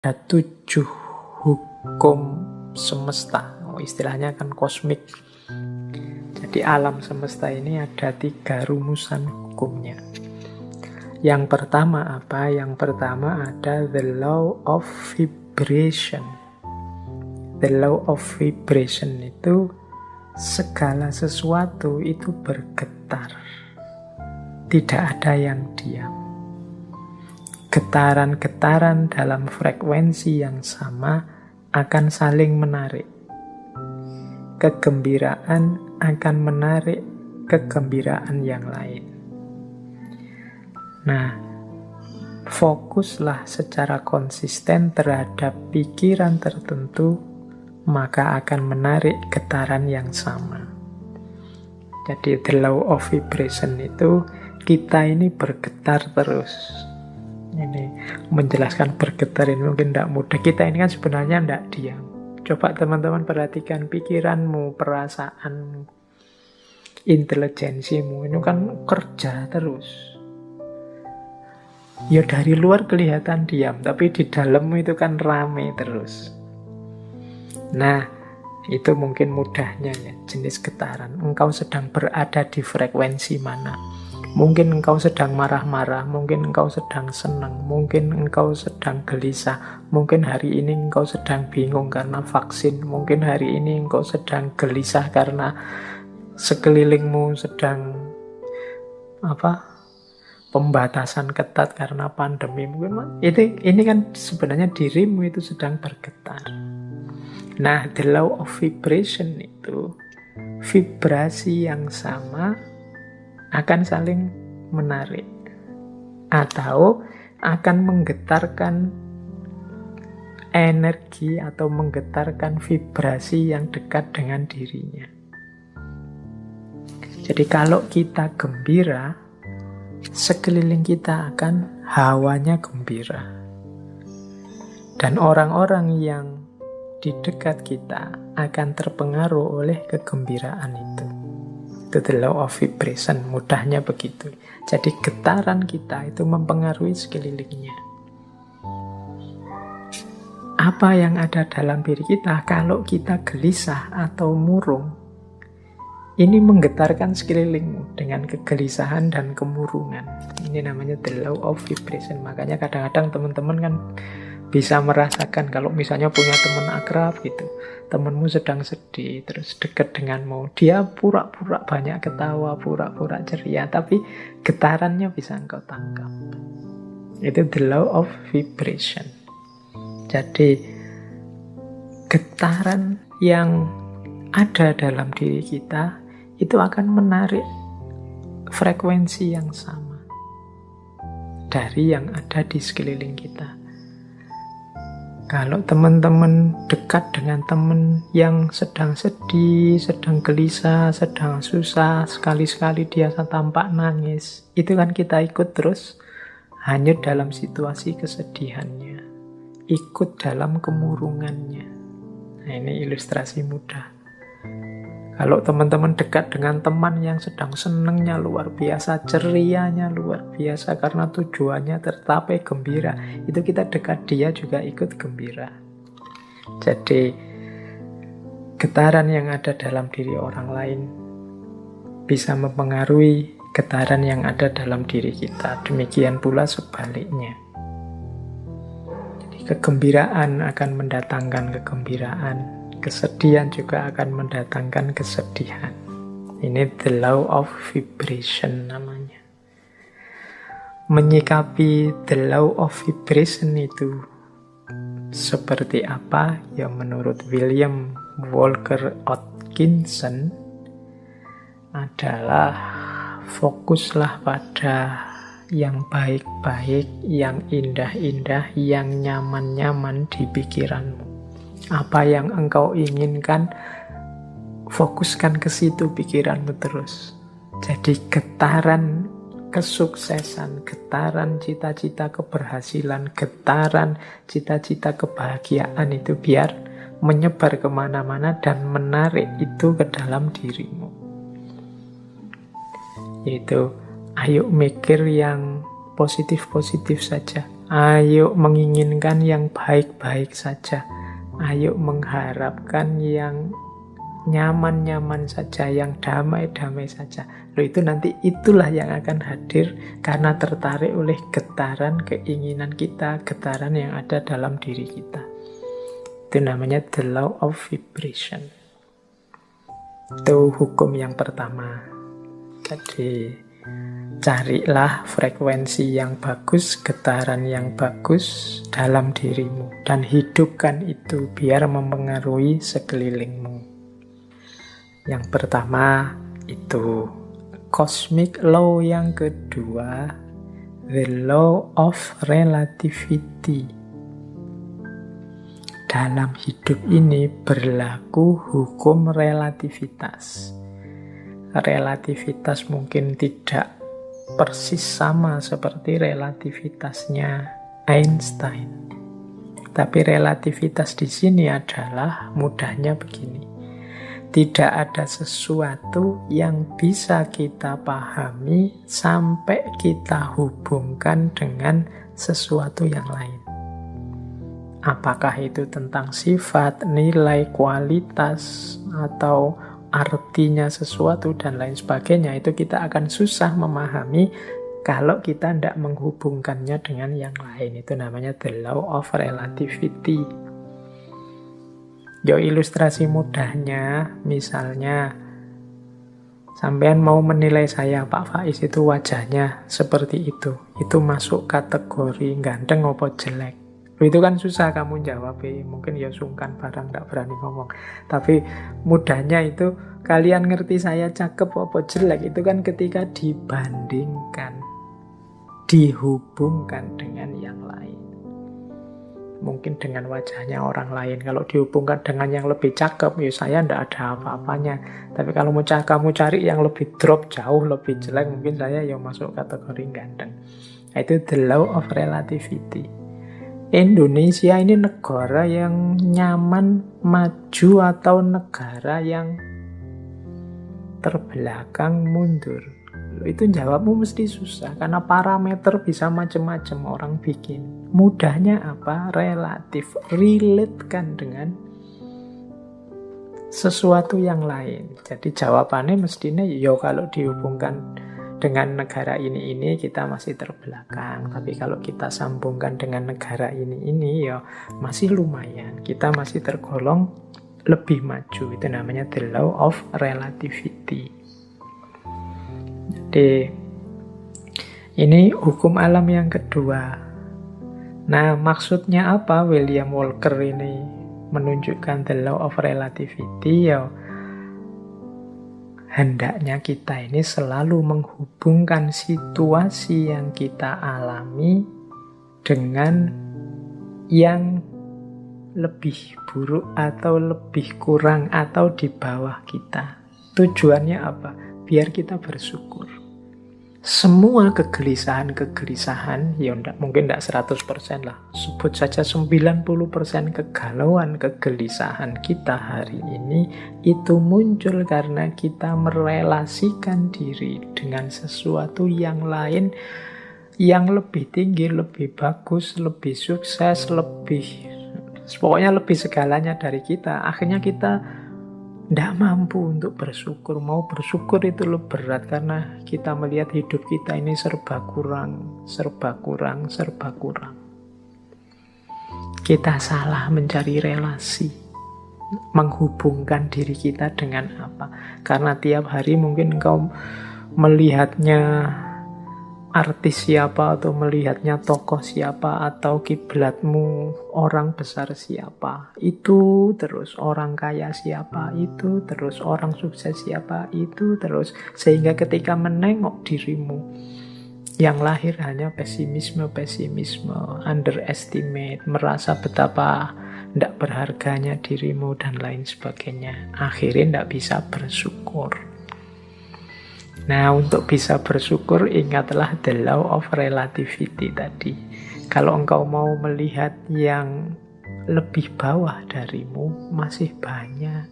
Ada 7 hukum semesta. Istilahnya kan kosmik. Jadi alam semesta ini ada 3 rumusan hukumnya. Yang pertama apa? Yang pertama ada the law of vibration. The law of vibration itu segala sesuatu itu bergetar. Tidak ada yang diam. Getaran-getaran dalam frekuensi yang sama akan saling menarik. Kegembiraan akan menarik kegembiraan yang lain. Nah, fokuslah secara konsisten terhadap pikiran tertentu, maka akan menarik getaran yang sama. Jadi the law of vibration itu kita ini bergetar terus. Ini menjelaskan bergetar ini mungkin tidak mudah. Kita ini kan sebenarnya tidak diam. Coba teman-teman perhatikan pikiranmu, perasaanmu, intelijensimu. Ini kan kerja terus. Ya dari luar kelihatan diam, tapi di dalammu itu kan rame terus. Nah, itu mungkin mudahnya ya, jenis getaran. Engkau sedang berada di frekuensi mana? Mungkin engkau sedang marah-marah, mungkin engkau sedang senang, mungkin engkau sedang gelisah, mungkin hari ini engkau sedang bingung karena vaksin, mungkin hari ini engkau sedang gelisah karena sekelilingmu sedang pembatasan ketat karena pandemi. Mungkin ini kan sebenarnya dirimu itu sedang bergetar. Nah, the law of vibration itu vibrasi yang sama akan saling menarik atau akan menggetarkan energi atau menggetarkan vibrasi yang dekat dengan dirinya. Jadi kalau kita gembira, sekeliling kita akan hawanya gembira. Dan orang-orang yang di dekat kita akan terpengaruh oleh kegembiraan itu. Itu the law of vibration, mudahnya begitu. Jadi getaran kita itu mempengaruhi sekelilingnya. Apa yang ada dalam diri kita kalau kita gelisah atau murung, ini menggetarkan sekelilingmu dengan kegelisahan dan kemurungan. Ini namanya the law of vibration. Makanya kadang-kadang teman-teman kan bisa merasakan kalau misalnya punya teman akrab gitu, temanmu sedang sedih, terus dekat denganmu, dia pura-pura banyak ketawa, pura-pura ceria, tapi getarannya bisa engkau tangkap. Itu the law of vibration. Jadi getaran yang ada dalam diri kita itu akan menarik frekuensi yang sama dari yang ada di sekeliling kita. Kalau teman-teman dekat dengan teman yang sedang sedih, sedang gelisah, sedang susah, sekali-sekali dia tampak nangis, itu kan kita ikut terus hanyut dalam situasi kesedihannya, ikut dalam kemurungannya. Nah, ini ilustrasi mudah. Kalau teman-teman dekat dengan teman yang sedang senangnya luar biasa, cerianya luar biasa karena tujuannya tercapai gembira, itu kita dekat dia juga ikut gembira. Jadi getaran yang ada dalam diri orang lain bisa mempengaruhi getaran yang ada dalam diri kita. Demikian pula sebaliknya. Jadi kegembiraan akan mendatangkan kegembiraan. Kesedihan juga akan mendatangkan kesedihan. Ini the law of vibration namanya. Menyikapi the law of vibration itu seperti apa? Ya menurut William Walker Atkinson adalah fokuslah pada yang baik-baik, yang indah-indah, yang nyaman-nyaman di pikiranmu. Apa yang engkau inginkan, fokuskan ke situ pikiranmu terus. Jadi getaran kesuksesan, getaran cita-cita keberhasilan, getaran cita-cita kebahagiaan itu biar menyebar kemana-mana dan menarik itu ke dalam dirimu. Yaitu, ayo mikir yang positif-positif saja. Ayo menginginkan yang baik-baik saja. Ayo mengharapkan yang nyaman-nyaman saja, yang damai-damai saja. Loh, itu nanti itulah yang akan hadir karena tertarik oleh getaran keinginan kita, getaran yang ada dalam diri kita. Itu namanya the law of vibration. Itu hukum yang pertama. Jadi carilah frekuensi yang bagus, getaran yang bagus dalam dirimu, dan hidupkan itu biar mempengaruhi sekelilingmu. Yang pertama itu cosmic law, yang kedua the law of relativity. Dalam hidup ini berlaku hukum relativitas. Relativitas mungkin tidak persis sama seperti relativitasnya Einstein. Tapi relativitas di sini adalah mudahnya begini. Tidak ada sesuatu yang bisa kita pahami sampai kita hubungkan dengan sesuatu yang lain. Apakah itu tentang sifat, nilai, kualitas, atau artinya sesuatu dan lain sebagainya, itu kita akan susah memahami kalau kita tidak menghubungkannya dengan yang lain. Itu namanya the law of relativity. Ilustrasi mudahnya, misalnya sampean mau menilai saya, Pak Faiz itu wajahnya seperti itu masuk kategori ganteng apa jelek? Itu kan susah kamu jawab, mungkin ya sungkan barang, tidak berani ngomong. Tapi mudahnya itu, kalian ngerti saya cakep apa jelek, itu kan ketika dibandingkan, dihubungkan dengan yang lain. Mungkin dengan wajahnya orang lain, kalau dihubungkan dengan yang lebih cakep, ya saya tidak ada apa-apanya. Tapi kalau kamu cari yang lebih drop, jauh lebih jelek, mungkin saya ya masuk kategori ganteng. Itu the law of relativity. Indonesia ini negara yang nyaman, maju, atau negara yang terbelakang, mundur? Itu jawabmu mesti susah, karena parameter bisa macam-macam orang bikin. Mudahnya apa? Relatif, relate-kan dengan sesuatu yang lain. Jadi jawabannya mestinya, kalau dihubungkan dengan negara ini kita masih terbelakang. Tapi kalau kita sambungkan dengan negara ini ya masih lumayan. Kita masih tergolong lebih maju. Itu namanya the law of relativity. Jadi ini hukum alam yang kedua. Nah, maksudnya apa William Walker ini menunjukkan the law of relativity? Ya, hendaknya kita ini selalu menghubungkan situasi yang kita alami dengan yang lebih buruk atau lebih kurang atau di bawah kita. Tujuannya apa? Biar kita bersyukur. Semua kegelisahan, ya mungkin tidak 100% lah, sebut saja 90% kegalauan, kegelisahan kita hari ini itu muncul karena kita merelasikan diri dengan sesuatu yang lain, yang lebih tinggi, lebih bagus, lebih sukses, pokoknya lebih segalanya dari kita. Akhirnya kita tidak mampu untuk bersyukur. Mau bersyukur itu lebih berat karena kita melihat hidup kita ini serba kurang. Kita salah mencari relasi, menghubungkan diri kita dengan apa. Karena tiap hari mungkin engkau melihatnya artis siapa, atau melihatnya tokoh siapa, atau kiblatmu orang besar siapa, itu terus orang kaya siapa, itu terus orang sukses siapa, itu terus, sehingga ketika menengok dirimu yang lahir hanya pesimisme, underestimate, merasa betapa tidak berharganya dirimu dan lain sebagainya, akhirnya tidak bisa bersyukur. Nah, untuk bisa bersyukur, ingatlah the law of relativity tadi. Kalau engkau mau melihat yang lebih bawah darimu, masih banyak.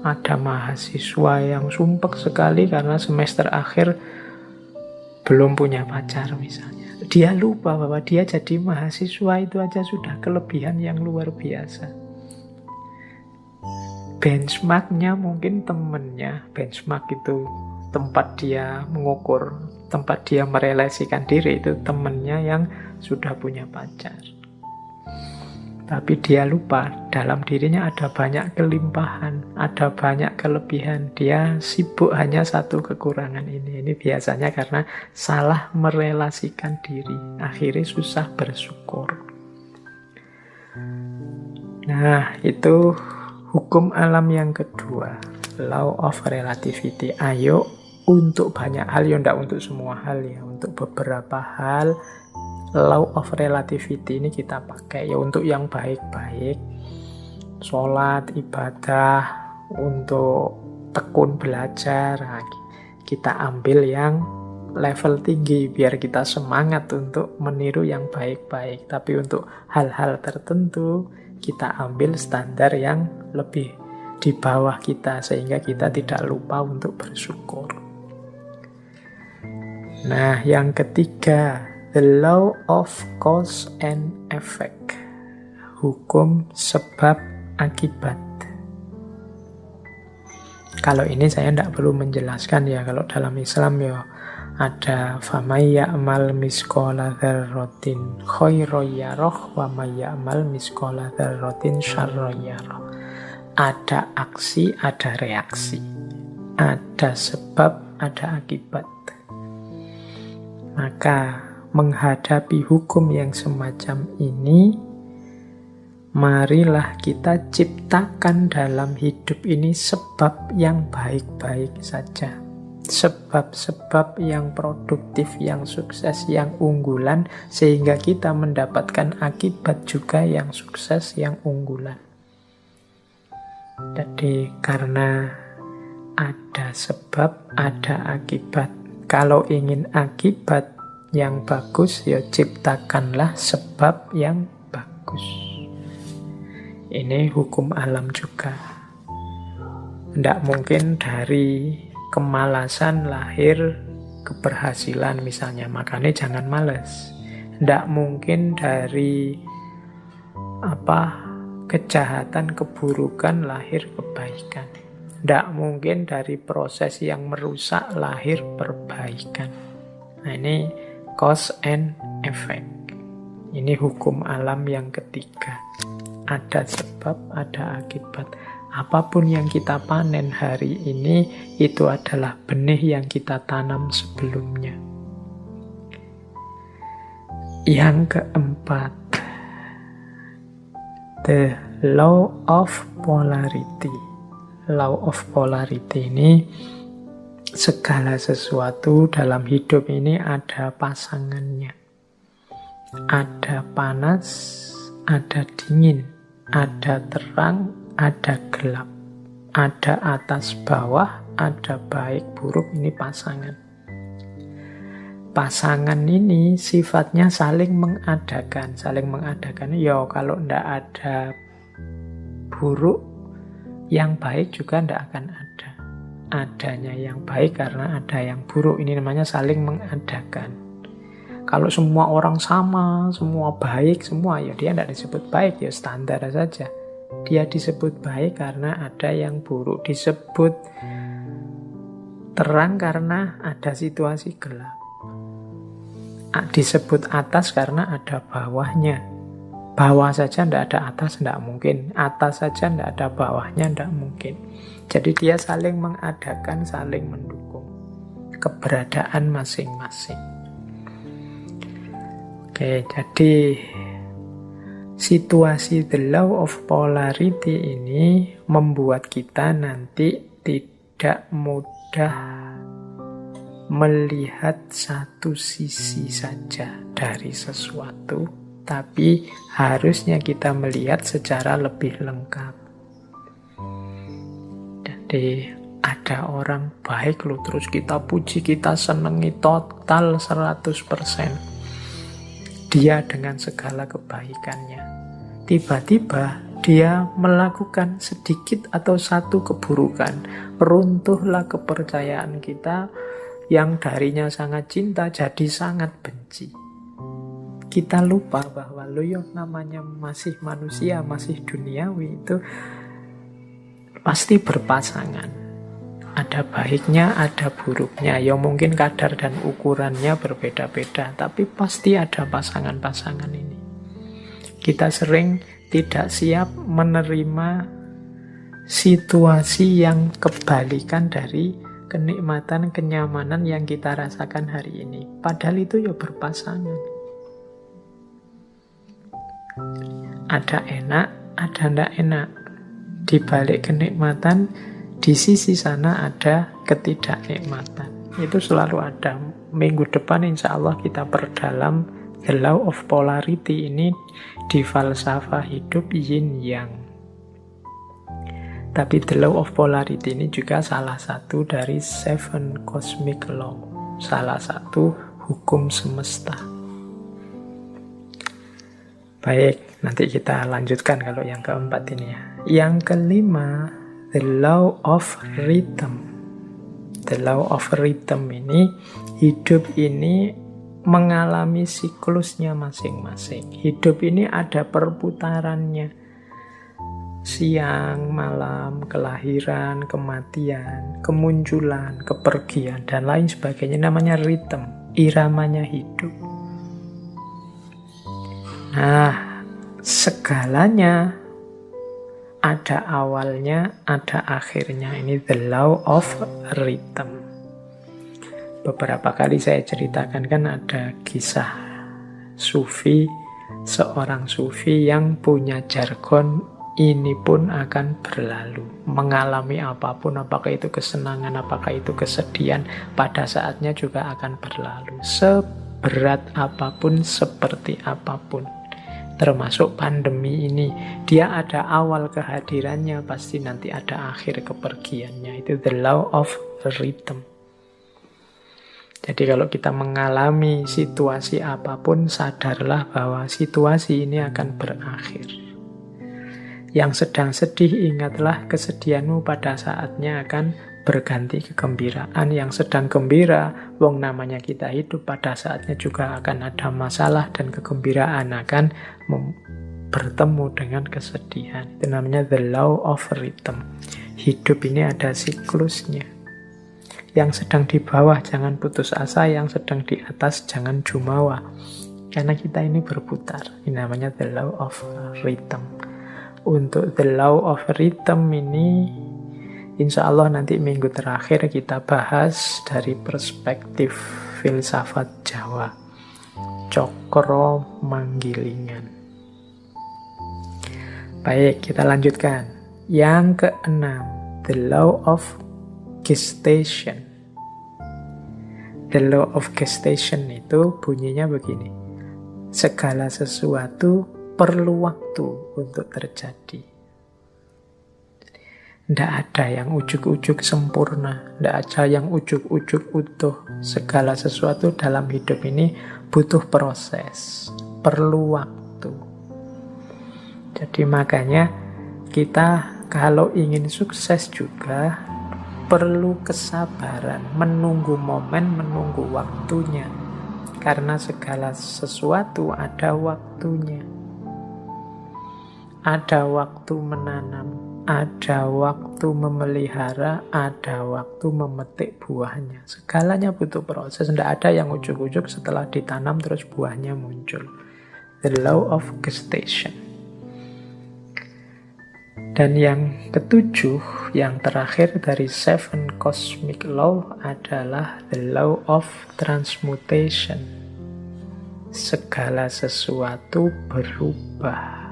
Ada mahasiswa yang sumpek sekali karena semester akhir belum punya pacar misalnya. Dia lupa bahwa dia jadi mahasiswa itu aja sudah kelebihan yang luar biasa. Benchmarknya mungkin temennya. Benchmark itu tempat dia mengukur, tempat dia merelasikan diri, itu temennya yang sudah punya pacar. Tapi dia lupa, dalam dirinya ada banyak kelimpahan, ada banyak kelebihan. Dia sibuk hanya satu kekurangan ini. Ini biasanya karena salah merelasikan diri. Akhirnya susah bersyukur. Nah, itu hukum alam yang kedua. Law of relativity. Ayo, untuk banyak hal, ya enggak untuk semua hal ya. Untuk beberapa hal, law of relativity ini kita pakai ya untuk yang baik-baik, sholat, ibadah, untuk tekun belajar. Nah, kita ambil yang level tinggi biar kita semangat untuk meniru yang baik-baik. Tapi untuk hal-hal tertentu kita ambil standar yang lebih di bawah kita sehingga kita tidak lupa untuk bersyukur. Nah, yang ketiga, the law of cause and effect. Hukum sebab akibat. Kalau ini saya tidak perlu menjelaskan ya. Kalau dalam Islam ya ada famay ya'mal misqala dzarratin khairan yarah wa may ya'mal misqala dzarratin syarran yarah. Ada aksi, ada reaksi. Ada sebab, ada akibat. Maka menghadapi hukum yang semacam ini, marilah kita ciptakan dalam hidup ini sebab yang baik-baik saja. Sebab-sebab yang produktif, yang sukses, yang unggulan, sehingga kita mendapatkan akibat juga yang sukses, yang unggulan. Jadi karena ada sebab, ada akibat. Kalau ingin akibat yang bagus, ya ciptakanlah sebab yang bagus. Ini hukum alam juga. Tidak mungkin dari kemalasan lahir keberhasilan misalnya, makanya jangan malas. Tidak mungkin dari kejahatan, keburukan lahir kebaikan. Tidak mungkin dari proses yang merusak lahir perbaikan. Nah, ini cause and effect. Ini hukum alam yang ketiga. Ada sebab, ada akibat. Apapun yang kita panen hari ini, itu adalah benih yang kita tanam sebelumnya. Yang keempat, the law of polarity. Law of polarity ini, segala sesuatu dalam hidup ini ada pasangannya. Ada panas, ada dingin, ada terang, ada gelap. Ada atas bawah, ada baik buruk, ini pasangan. Pasangan ini sifatnya saling mengadakan. Saling mengadakan, ya kalau tidak ada buruk, yang baik juga tidak akan ada. Adanya yang baik karena ada yang buruk. Ini namanya saling mengadakan. Kalau semua orang sama, semua baik, semua, ya dia tidak disebut baik, ya standar saja. Dia disebut baik karena ada yang buruk. Disebut terang karena ada situasi gelap. Disebut atas karena ada bawahnya. Bawah saja tidak ada atas, tidak mungkin. Atas saja tidak ada bawahnya, tidak mungkin. Jadi dia saling mengadakan, saling mendukung keberadaan masing-masing. Oke, jadi situasi the law of polarity ini membuat kita nanti tidak mudah melihat satu sisi saja dari sesuatu, tapi harusnya kita melihat secara lebih lengkap. Jadi ada orang baik loh, terus kita puji, kita senangi total 100%. Dia dengan segala kebaikannya. Tiba-tiba dia melakukan sedikit atau satu keburukan. Runtuhlah kepercayaan kita yang darinya sangat cinta jadi sangat benci. kita lupa bahwa lo yang namanya masih manusia, masih duniawi itu pasti berpasangan. Ada baiknya, ada buruknya. Ya mungkin kadar dan ukurannya berbeda-beda, tapi pasti ada pasangan-pasangan ini. Kita sering tidak siap menerima situasi yang kebalikan dari kenikmatan, kenyamanan yang kita rasakan hari ini. Padahal itu ya berpasangan. Ada enak, ada tidak enak. Di balik kenikmatan, di sisi sana ada ketidaknikmatan. Itu selalu ada. Minggu depan insya Allah kita perdalam the law of polarity ini di falsafah hidup yin yang. Tapi the law of polarity ini juga salah satu dari 7 cosmic law. Salah satu hukum semesta. Baik, nanti kita lanjutkan kalau yang keempat ini ya. Yang kelima, the law of rhythm. The law of rhythm ini, hidup ini mengalami siklusnya masing-masing. Hidup ini ada perputarannya. Siang, malam, kelahiran, kematian, kemunculan, kepergian, dan lain sebagainya. Namanya rhythm, iramanya hidup. Nah, segalanya ada awalnya, ada akhirnya. Ini the law of rhythm. Beberapa kali saya ceritakan kan ada kisah sufi, seorang sufi yang punya jargon, ini pun akan berlalu. Mengalami apapun, apakah itu kesenangan, apakah itu kesedihan, pada saatnya juga akan berlalu. Seberat apapun, seperti apapun. Termasuk pandemi ini, dia ada awal kehadirannya, pasti nanti ada akhir kepergiannya. Itu the law of rhythm. Jadi kalau kita mengalami situasi apapun, sadarlah bahwa situasi ini akan berakhir. Yang sedang sedih, ingatlah kesedihanmu pada saatnya akan berganti kegembiraan. Yang sedang gembira, wong namanya kita hidup, pada saatnya juga akan ada masalah dan kegembiraan akan bertemu dengan kesedihan. Itu namanya the law of rhythm. Hidup ini ada siklusnya. Yang sedang di bawah jangan putus asa, yang sedang di atas jangan jumawa. Karena kita ini berputar. Ini namanya the law of rhythm. Untuk the law of rhythm ini, insya Allah nanti minggu terakhir kita bahas dari perspektif filsafat Jawa. Cokro Manggilingan. Baik, kita lanjutkan. Yang keenam, the law of gestation. The law of gestation itu bunyinya begini. Segala sesuatu perlu waktu untuk terjadi. Tidak ada yang ujuk-ujuk sempurna, tidak ada yang ujuk-ujuk utuh. Segala sesuatu dalam hidup ini butuh proses, perlu waktu. Jadi makanya kita kalau ingin sukses juga perlu kesabaran, menunggu momen, menunggu waktunya. Karena segala sesuatu ada waktunya. Ada waktu menanam, ada waktu memelihara, ada waktu memetik buahnya. Segalanya butuh proses. Tidak ada yang ujuk-ujuk setelah ditanam terus buahnya muncul. The law of gestation. Dan yang ketujuh, yang terakhir dari 7 cosmic law adalah the law of transmutation. Segala sesuatu berubah.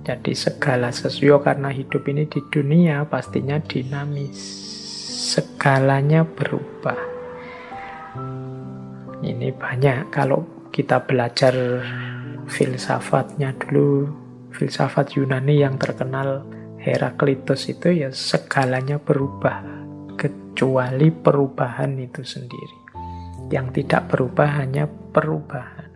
Jadi segala sesuatu, karena hidup ini di dunia pastinya dinamis. Segalanya berubah. Ini banyak kalau kita belajar filsafatnya dulu, filsafat Yunani yang terkenal Heraklitus itu ya segalanya berubah, kecuali perubahan itu sendiri. Yang tidak berubah hanya perubahan.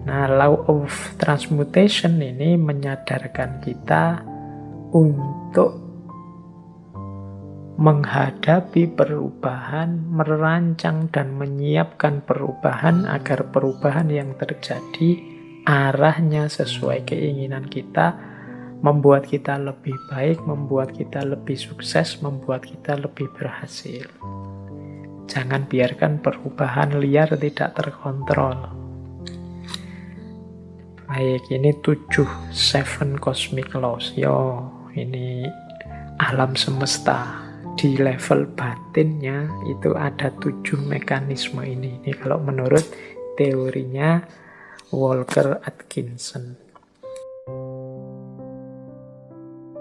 Nah, law of transmutation ini menyadarkan kita untuk menghadapi perubahan, merancang dan menyiapkan perubahan agar perubahan yang terjadi arahnya sesuai keinginan kita, membuat kita lebih baik, membuat kita lebih sukses, membuat kita lebih berhasil. Jangan biarkan perubahan liar tidak terkontrol. Baik, ini 7 cosmic laws. Ini alam semesta. Di level batinnya itu ada 7 mekanisme ini. Ini kalau menurut teorinya Walker Atkinson.